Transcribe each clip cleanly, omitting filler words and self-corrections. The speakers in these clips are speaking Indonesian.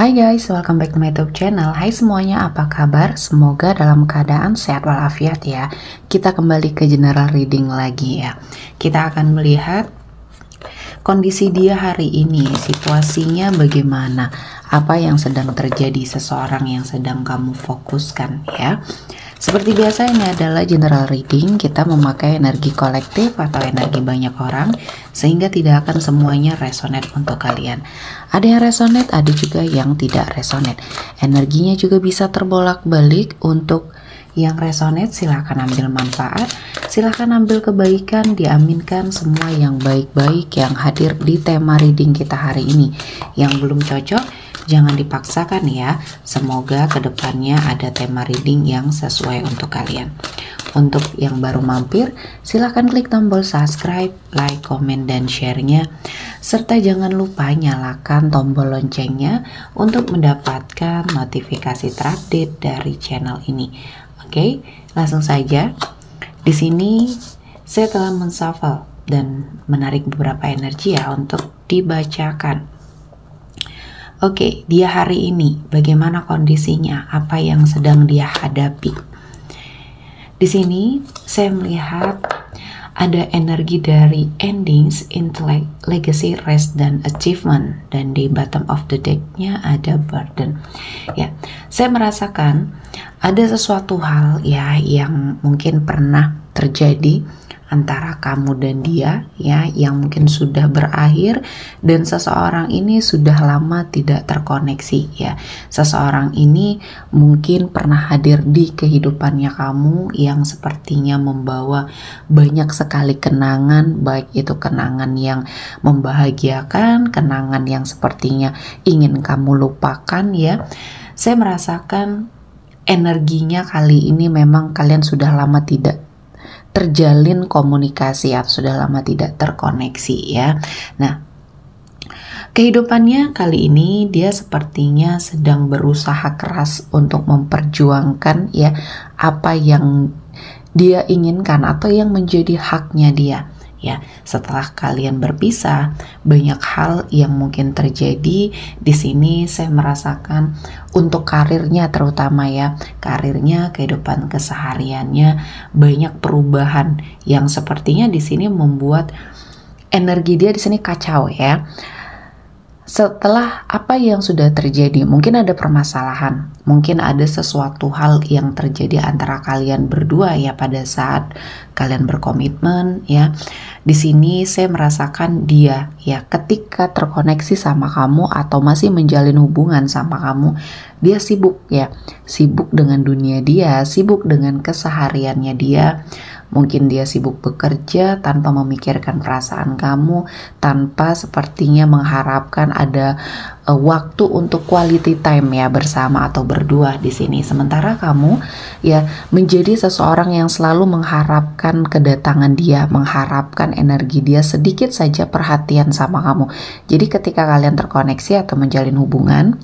Hai guys, welcome back to my YouTube channel. Hai semuanya, apa kabar? Semoga dalam keadaan sehat walafiat ya. Kita kembali ke general reading lagi ya. Kita akan melihat kondisi dia hari ini, situasinya bagaimana, apa yang sedang terjadi, seseorang yang sedang kamu fokuskan ya. Seperti biasa, ini adalah general reading. Kita memakai energi kolektif atau energi banyak orang, sehingga tidak akan semuanya resonate untuk kalian. Ada yang resonate, ada juga yang tidak resonate. Energinya juga bisa terbolak-balik. Untuk yang resonate, silahkan ambil manfaat, silahkan ambil kebaikan, diaminkan semua yang baik-baik yang hadir di tema reading kita hari ini. Yang belum cocok, jangan dipaksakan ya. Semoga kedepannya ada tema reading yang sesuai untuk kalian. Untuk yang baru mampir, silahkan klik tombol subscribe, like, komen, dan share-nya. Serta jangan lupa nyalakan tombol loncengnya untuk mendapatkan notifikasi terupdate dari channel ini. Oke, langsung saja. Di sini saya telah menshuffle dan menarik beberapa energi ya untuk dibacakan. Oke, dia hari ini bagaimana kondisinya, apa yang sedang dia hadapi. Di sini saya melihat ada energi dari endings, intellect, legacy, rest, dan achievement. Dan di bottom of the deck-nya ada burden. Ya, saya merasakan ada sesuatu hal ya yang mungkin pernah terjadi antara kamu dan dia ya, yang mungkin sudah berakhir dan seseorang ini sudah lama tidak terkoneksi ya. Seseorang ini mungkin pernah hadir di kehidupannya kamu yang sepertinya membawa banyak sekali kenangan, baik itu kenangan yang membahagiakan, kenangan yang sepertinya ingin kamu lupakan ya. Saya merasakan energinya kali ini memang kalian sudah lama tidak terjalin komunikasi atau sudah lama tidak terkoneksi ya. Nah, kehidupannya kali ini dia sepertinya sedang berusaha keras untuk memperjuangkan ya apa yang dia inginkan atau yang menjadi haknya dia. Ya, setelah kalian berpisah, banyak hal yang mungkin terjadi. Di sini saya merasakan untuk karirnya terutama ya, karirnya, kehidupan kesehariannya banyak perubahan yang sepertinya di sini membuat energi dia di sini kacau ya. Setelah apa yang sudah terjadi, mungkin ada permasalahan, mungkin ada sesuatu hal yang terjadi antara kalian berdua ya pada saat kalian berkomitmen ya. Di sini saya merasakan dia ya ketika terkoneksi sama kamu atau masih menjalin hubungan sama kamu, dia sibuk ya, sibuk dengan dunia dia, sibuk dengan kesehariannya dia. Mungkin dia sibuk bekerja tanpa memikirkan perasaan kamu, tanpa sepertinya mengharapkan ada waktu untuk quality time ya bersama atau berdua di sini. Sementara kamu ya menjadi seseorang yang selalu mengharapkan kedatangan dia, mengharapkan energi dia, sedikit saja perhatian sama kamu. Jadi ketika kalian terkoneksi atau menjalin hubungan,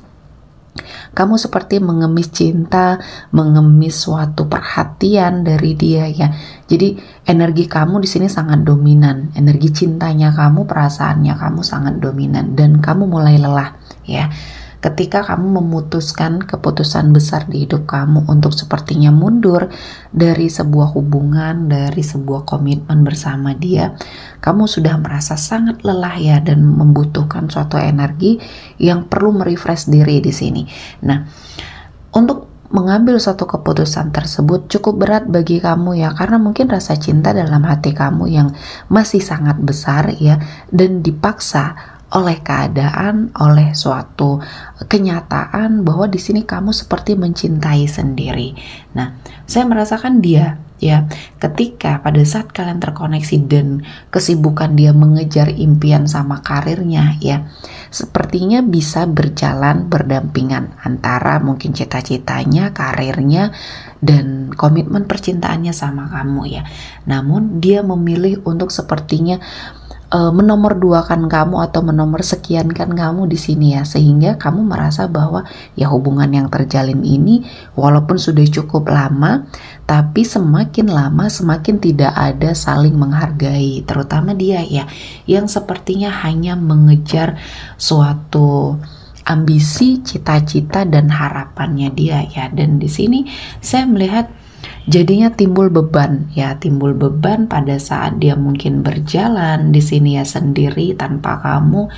kamu seperti mengemis cinta, mengemis suatu perhatian dari dia ya. Jadi energi kamu di sini sangat dominan, energi cintanya kamu, perasaannya kamu sangat dominan dan kamu mulai lelah ya. Ketika kamu memutuskan keputusan besar di hidup kamu untuk sepertinya mundur dari sebuah hubungan, dari sebuah komitmen bersama dia, kamu sudah merasa sangat lelah ya dan membutuhkan suatu energi yang perlu merefresh diri di sini. Nah, untuk mengambil suatu keputusan tersebut cukup berat bagi kamu ya, karena mungkin rasa cinta dalam hati kamu yang masih sangat besar ya, dan dipaksa oleh keadaan, oleh suatu kenyataan bahwa di sini kamu seperti mencintai sendiri. Nah, saya merasakan dia ya, ketika pada saat kalian terkoneksi dan kesibukan dia mengejar impian sama karirnya ya, sepertinya bisa berjalan berdampingan antara mungkin cita-citanya, karirnya, dan komitmen percintaannya sama kamu ya. Namun dia memilih untuk sepertinya menomorduakan kamu atau menomor sekiankan kamu di sini ya, sehingga kamu merasa bahwa ya hubungan yang terjalin ini walaupun sudah cukup lama, tapi semakin lama semakin tidak ada saling menghargai, terutama dia ya yang sepertinya hanya mengejar suatu ambisi, cita-cita dan harapannya dia ya. Dan di sini saya melihat jadinya timbul beban ya, timbul beban pada saat dia mungkin berjalan di sini ya sendiri tanpa kamu,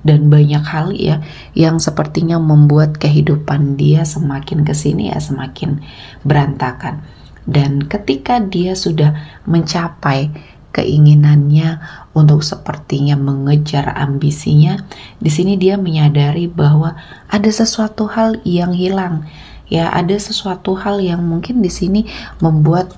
dan banyak hal ya yang sepertinya membuat kehidupan dia semakin kesini ya semakin berantakan. Dan ketika dia sudah mencapai keinginannya untuk sepertinya mengejar ambisinya, di sini dia menyadari bahwa ada sesuatu hal yang hilang. Ya, ada sesuatu hal yang mungkin di sini membuat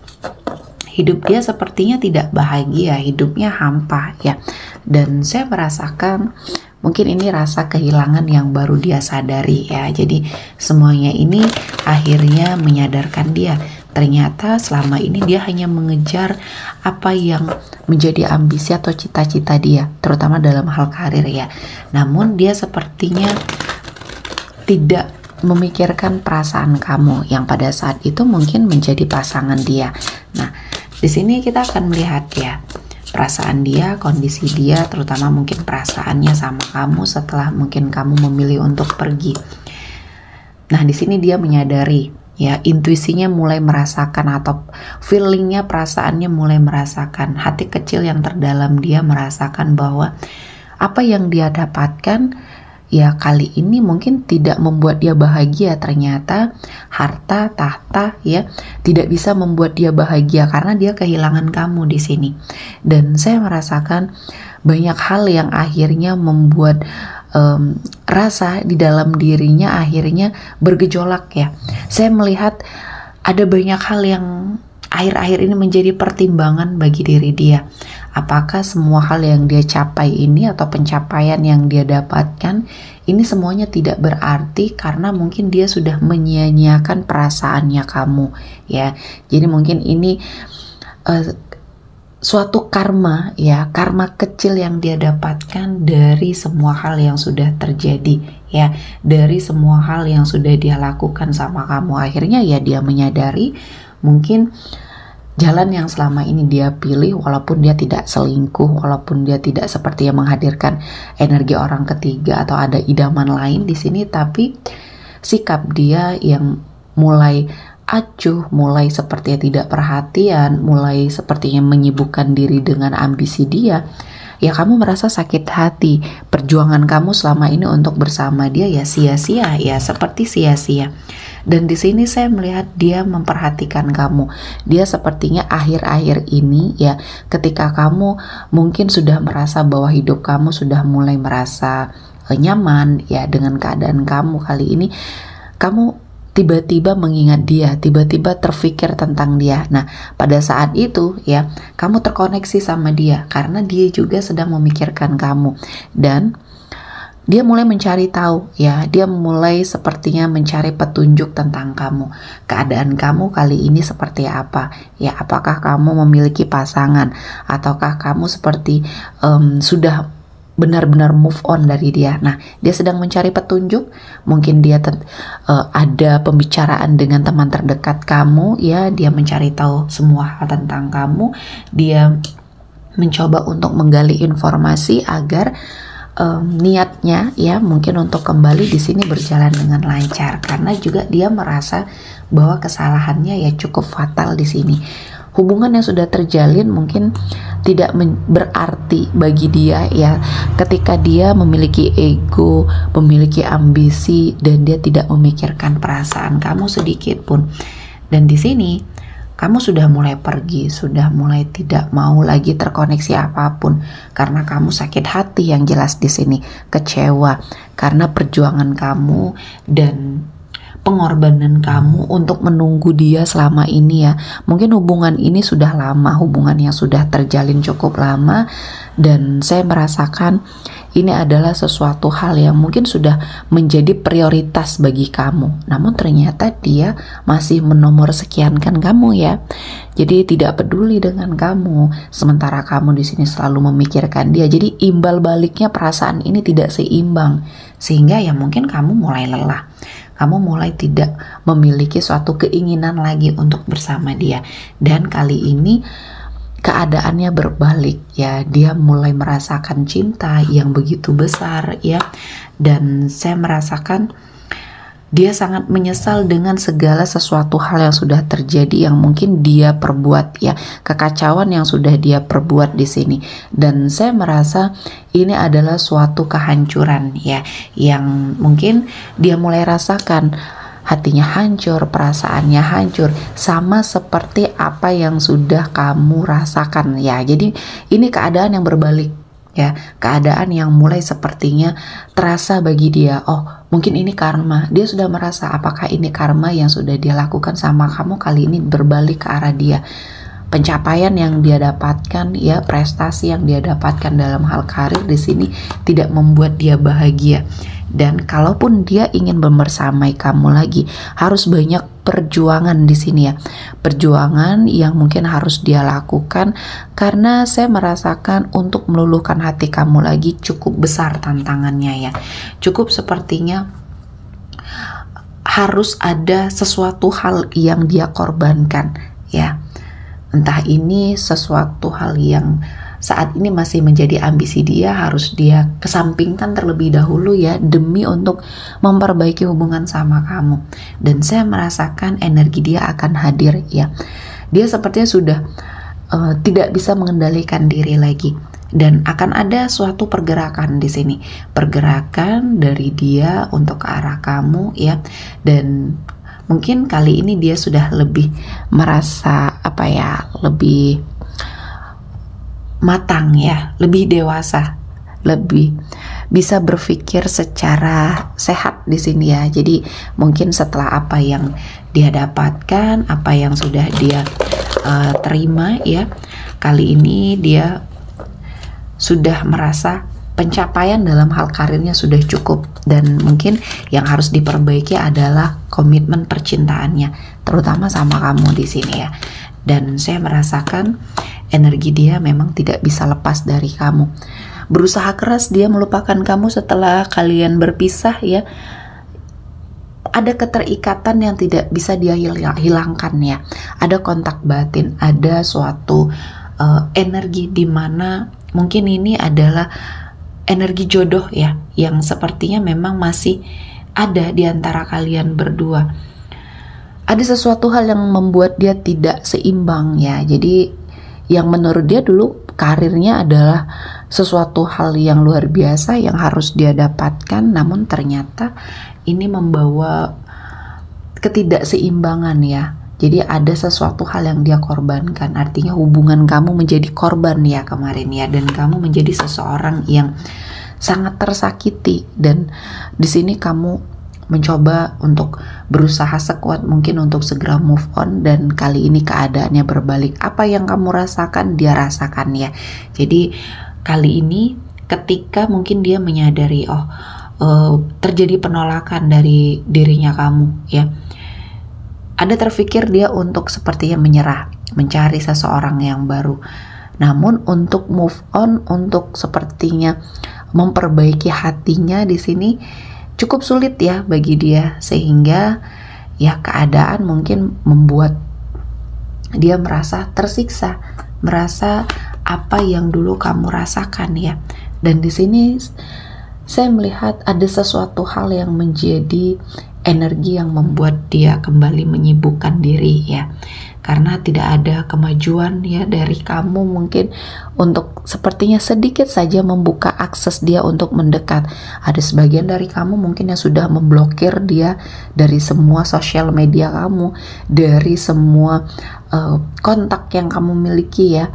hidup dia sepertinya tidak bahagia, hidupnya hampa ya. Dan saya merasakan mungkin ini rasa kehilangan yang baru dia sadari ya. Jadi semuanya ini akhirnya menyadarkan dia, ternyata selama ini dia hanya mengejar apa yang menjadi ambisi atau cita-cita dia, terutama dalam hal karir ya. Namun dia sepertinya tidak memikirkan perasaan kamu yang pada saat itu mungkin menjadi pasangan dia. Nah, di sini kita akan melihat ya perasaan dia, kondisi dia, terutama mungkin perasaannya sama kamu setelah mungkin kamu memilih untuk pergi. Nah, di sini dia menyadari ya, intuisinya mulai merasakan atau feelingnya, perasaannya mulai merasakan, hati kecil yang terdalam dia merasakan bahwa apa yang dia dapatkan ya kali ini mungkin tidak membuat dia bahagia. Ternyata harta, tahta ya tidak bisa membuat dia bahagia karena dia kehilangan kamu di sini. Dan saya merasakan banyak hal yang akhirnya membuat rasa di dalam dirinya akhirnya bergejolak ya. Saya melihat ada banyak hal yang akhir-akhir ini menjadi pertimbangan bagi diri dia. Apakah semua hal yang dia capai ini atau pencapaian yang dia dapatkan ini semuanya tidak berarti karena mungkin dia sudah menyia-nyiakan perasaannya kamu ya. Jadi mungkin ini suatu karma ya, karma kecil yang dia dapatkan dari semua hal yang sudah terjadi ya, dari semua hal yang sudah dia lakukan sama kamu. Akhirnya ya dia menyadari mungkin jalan yang selama ini dia pilih, walaupun dia tidak selingkuh, walaupun dia tidak seperti yang menghadirkan energi orang ketiga atau ada idaman lain di sini, tapi sikap dia yang mulai acuh, mulai sepertinya tidak perhatian, mulai sepertinya menyibukkan diri dengan ambisi dia, ya kamu merasa sakit hati. Perjuangan kamu selama ini untuk bersama dia ya sia-sia, ya seperti sia-sia. Dan di sini saya melihat dia memperhatikan kamu. Dia sepertinya akhir-akhir ini ya, ketika kamu mungkin sudah merasa bahwa hidup kamu sudah mulai merasa nyaman ya dengan keadaan kamu kali ini, kamu tiba-tiba mengingat dia, tiba-tiba terfikir tentang dia. Nah, pada saat itu ya, kamu terkoneksi sama dia karena dia juga sedang memikirkan kamu. Dan dia mulai mencari tahu ya, dia mulai sepertinya mencari petunjuk tentang kamu. Keadaan kamu kali ini seperti apa? Ya, apakah kamu memiliki pasangan ataukah kamu seperti sudah benar-benar move on dari dia? Nah, dia sedang mencari petunjuk. Mungkin dia ada pembicaraan dengan teman terdekat kamu ya, dia mencari tahu semua hal tentang kamu. Dia mencoba untuk menggali informasi agar niatnya ya mungkin untuk kembali di sini berjalan dengan lancar, karena juga dia merasa bahwa kesalahannya ya cukup fatal di sini. Hubungan yang sudah terjalin mungkin tidak berarti bagi dia ya, ketika dia memiliki ego, memiliki ambisi, dan dia tidak memikirkan perasaan kamu sedikit pun. Dan di sini kamu sudah mulai pergi, sudah mulai tidak mau lagi terkoneksi apapun karena kamu sakit hati yang jelas di sini, kecewa karena perjuangan kamu dan pengorbanan kamu untuk menunggu dia selama ini ya. Mungkin hubungan ini sudah lama, hubungan yang sudah terjalin cukup lama, dan saya merasakan ini adalah sesuatu hal yang mungkin sudah menjadi prioritas bagi kamu. Namun ternyata dia masih menomor sekiankan kamu ya. Jadi tidak peduli dengan kamu, sementara kamu di sini selalu memikirkan dia. Jadi imbal baliknya perasaan ini tidak seimbang, sehingga ya mungkin kamu mulai lelah. Kamu mulai tidak memiliki suatu keinginan lagi untuk bersama dia. Dan kali ini keadaannya berbalik ya. Dia mulai merasakan cinta yang begitu besar ya, dan saya merasakan dia sangat menyesal dengan segala sesuatu hal yang sudah terjadi, yang mungkin dia perbuat ya, kekacauan yang sudah dia perbuat di sini. Dan saya merasa ini adalah suatu kehancuran ya, yang mungkin dia mulai rasakan. Hatinya hancur, perasaannya hancur, sama seperti apa yang sudah kamu rasakan ya. Jadi ini keadaan yang berbalik ya, keadaan yang mulai sepertinya terasa bagi dia, oh mungkin ini karma. Dia sudah merasa apakah ini karma yang sudah dia lakukan sama kamu, kali ini berbalik ke arah dia. Pencapaian yang dia dapatkan ya, prestasi yang dia dapatkan dalam hal karir di sini tidak membuat dia bahagia. Dan kalaupun dia ingin membersamai kamu lagi, harus banyak perjuangan di sini ya. Perjuangan yang mungkin harus dia lakukan, karena saya merasakan untuk meluluhkan hati kamu lagi cukup besar tantangannya ya. Cukup sepertinya harus ada sesuatu hal yang dia korbankan ya. Entah ini sesuatu hal yang saat ini masih menjadi ambisi dia, harus dia kesampingkan terlebih dahulu ya, demi untuk memperbaiki hubungan sama kamu. Dan saya merasakan energi dia akan hadir ya. Dia sepertinya sudah tidak bisa mengendalikan diri lagi, dan akan ada suatu pergerakan di sini, pergerakan dari dia untuk ke arah kamu ya. Dan mungkin kali ini dia sudah lebih merasa lebih matang ya, lebih dewasa, lebih bisa berpikir secara sehat di sini ya. Jadi mungkin setelah apa yang dia dapatkan, apa yang sudah dia terima ya, kali ini dia sudah merasa pencapaian dalam hal karirnya sudah cukup, dan mungkin yang harus diperbaiki adalah komitmen percintaannya, terutama sama kamu di sini ya. Dan saya merasakan energi dia memang tidak bisa lepas dari kamu. Berusaha keras dia melupakan kamu setelah kalian berpisah ya. Ada keterikatan yang tidak bisa dia hilangkan ya. Ada kontak batin, ada suatu energi di mana mungkin ini adalah energi jodoh ya, yang sepertinya memang masih ada di antara kalian berdua. Ada sesuatu hal yang membuat dia tidak seimbang ya. Jadi yang menurut dia dulu karirnya adalah sesuatu hal yang luar biasa yang harus dia dapatkan, namun ternyata ini membawa ketidakseimbangan ya. Jadi ada sesuatu hal yang dia korbankan, artinya hubungan kamu menjadi korban ya kemarin ya, dan kamu menjadi seseorang yang sangat tersakiti. Dan di sini kamu mencoba untuk berusaha sekuat mungkin untuk segera move on, dan kali ini keadaannya berbalik. Apa yang kamu rasakan dia rasakan ya. Jadi kali ini ketika mungkin dia menyadari terjadi penolakan dari dirinya kamu ya, ada terfikir dia untuk sepertinya menyerah, mencari seseorang yang baru. Namun untuk move on, untuk sepertinya memperbaiki hatinya di sini cukup sulit ya bagi dia, sehingga ya keadaan mungkin membuat dia merasa tersiksa, merasa apa yang dulu kamu rasakan ya. Dan di sini saya melihat ada sesuatu hal yang menjadi energi yang membuat dia kembali menyibukkan diri ya, karena tidak ada kemajuan ya dari kamu, mungkin untuk sepertinya sedikit saja membuka akses dia untuk mendekat. Ada sebagian dari kamu mungkin yang sudah memblokir dia dari semua sosial media kamu, dari semua kontak yang kamu miliki ya.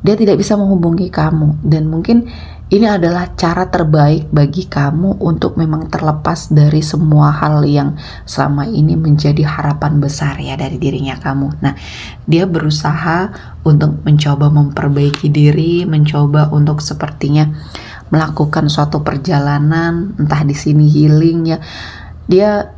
Dia tidak bisa menghubungi kamu, dan mungkin ini adalah cara terbaik bagi kamu untuk memang terlepas dari semua hal yang selama ini menjadi harapan besar ya dari dirinya kamu. Nah, dia berusaha untuk mencoba memperbaiki diri, mencoba untuk sepertinya melakukan suatu perjalanan, entah di sini healing ya. Dia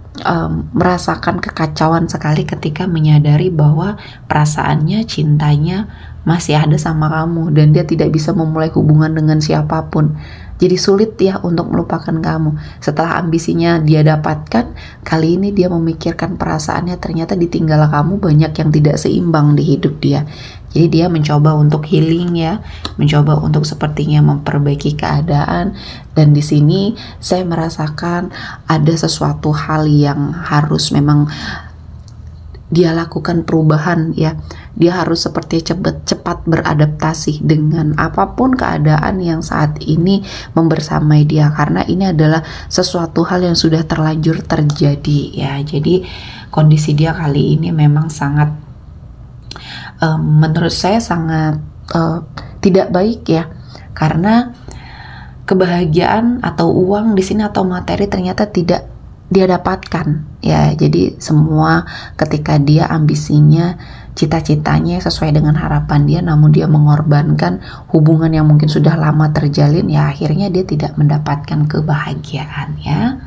merasakan kekacauan sekali ketika menyadari bahwa perasaannya, cintanya masih ada sama kamu, dan dia tidak bisa memulai hubungan dengan siapapun. Jadi sulit ya untuk melupakan kamu. Setelah ambisinya dia dapatkan, kali ini dia memikirkan perasaannya ternyata ditinggal kamu, banyak yang tidak seimbang di hidup dia. Jadi dia mencoba untuk healing ya, mencoba untuk sepertinya memperbaiki keadaan. Dan di sini saya merasakan ada sesuatu hal yang harus memang dia lakukan perubahan ya. Dia harus seperti cepat beradaptasi dengan apapun keadaan yang saat ini membersamai dia, karena ini adalah sesuatu hal yang sudah terlanjur terjadi ya. Jadi kondisi dia kali ini memang sangat menurut saya sangat tidak baik ya, karena kebahagiaan atau uang di sini atau materi ternyata tidak dia dapatkan ya. Jadi semua ketika dia ambisinya, cita-citanya sesuai dengan harapan dia, namun dia mengorbankan hubungan yang mungkin sudah lama terjalin ya, akhirnya dia tidak mendapatkan kebahagiaan ya.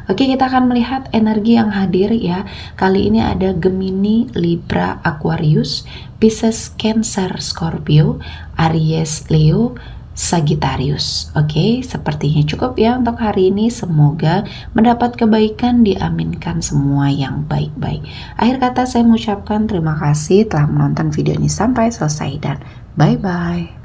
Oke, kita akan melihat energi yang hadir ya. Kali ini ada Gemini, Libra, Aquarius, Pisces, Cancer, Scorpio, Aries, Leo, Sagittarius. Oke, sepertinya cukup ya untuk hari ini. Semoga mendapat kebaikan, diaminkan semua yang baik-baik. Akhir kata saya mengucapkan terima kasih telah menonton video ini sampai selesai dan bye-bye.